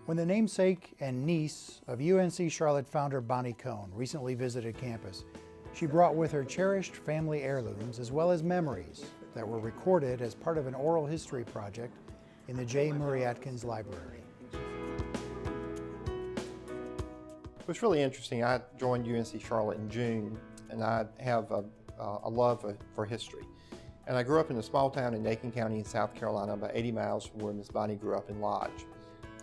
When the namesake and niece of UNC Charlotte founder Bonnie Cohn recently visited campus, she brought with her cherished family heirlooms as well as memories that were recorded as part of an oral history project in the J. Murray Atkins Library. It was really interesting. I joined UNC Charlotte in June, and I have a love for history. And I grew up in a small town in Aiken County in South Carolina, about 80 miles from where Miss Bonnie grew up in Lodge.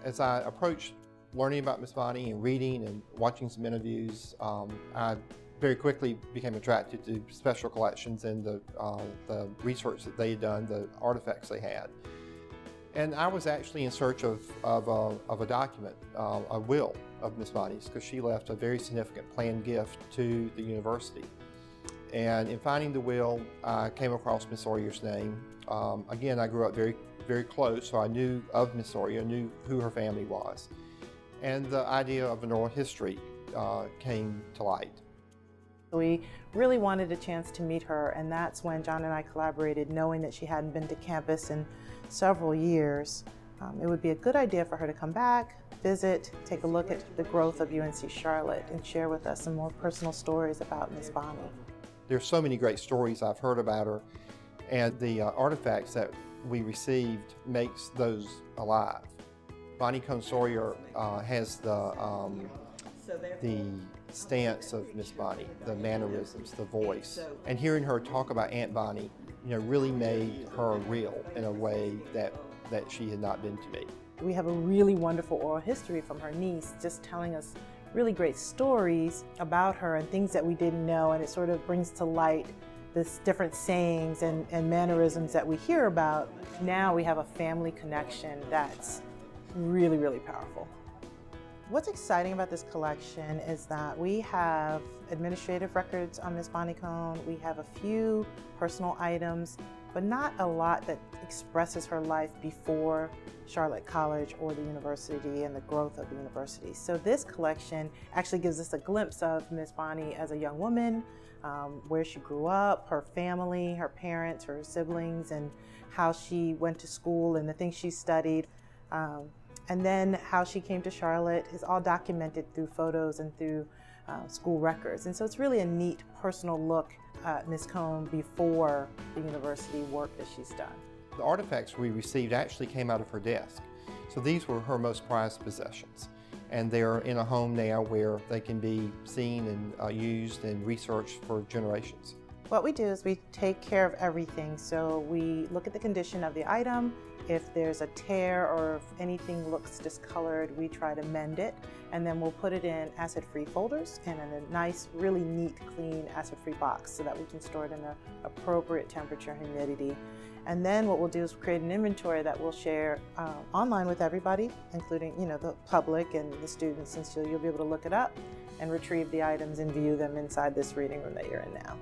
As I approached learning about Miss Bonnie and reading and watching some interviews, I very quickly became attracted to special collections and the research that they had done, the artifacts they had. And I was actually in search of a document, a will of Miss Bonnie's, because she left a very significant planned gift to the university. And in finding the will, I came across Miss Sawyer's name. Again, I grew up very close, so I knew of Miss Sawyer, I knew who her family was. And the idea of an oral history came to light. We really wanted a chance to meet her, and that's when John and I collaborated, knowing that she hadn't been to campus in several years. It would be a good idea for her to come back, visit, take a look at the growth of UNC Charlotte, and share with us some more personal stories about Miss Bonnie. There's so many great stories I've heard about her, and the artifacts that we received makes those alive. Bonnie Cohn Sawyer has the stance of Miss Bonnie, the mannerisms, the voice, and hearing her talk about Aunt Bonnie, really made her real in a way that she had not been to me. We have a really wonderful oral history from her niece, just telling us really great stories about her and things that we didn't know, and it sort of brings to light this different sayings and mannerisms that we hear about. Now we have a family connection that's really, really powerful. What's exciting about this collection is that we have administrative records on Miss Bonnie Cohn, we have a few personal items, but not a lot that expresses her life before Charlotte College or the university and the growth of the university. So this collection actually gives us a glimpse of Miss Bonnie as a young woman, where she grew up, her family, her parents, her siblings, and how she went to school and the things she studied. And then how she came to Charlotte is all documented through photos and through school records. And so it's really a neat personal look at Miss Cohn before the university work that she's done. The artifacts we received actually came out of her desk. So these were her most prized possessions. And they're in a home now where they can be seen and used and researched for generations. What we do is we take care of everything. So we look at the condition of the item. If there's a tear or if anything looks discolored, we try to mend it. And then we'll put it in acid-free folders and in a nice, really neat, clean acid-free box so that we can store it in an appropriate temperature and humidity. And then what we'll do is create an inventory that we'll share online with everybody, including the public and the students, and so you'll be able to look it up and retrieve the items and view them inside this reading room that you're in now.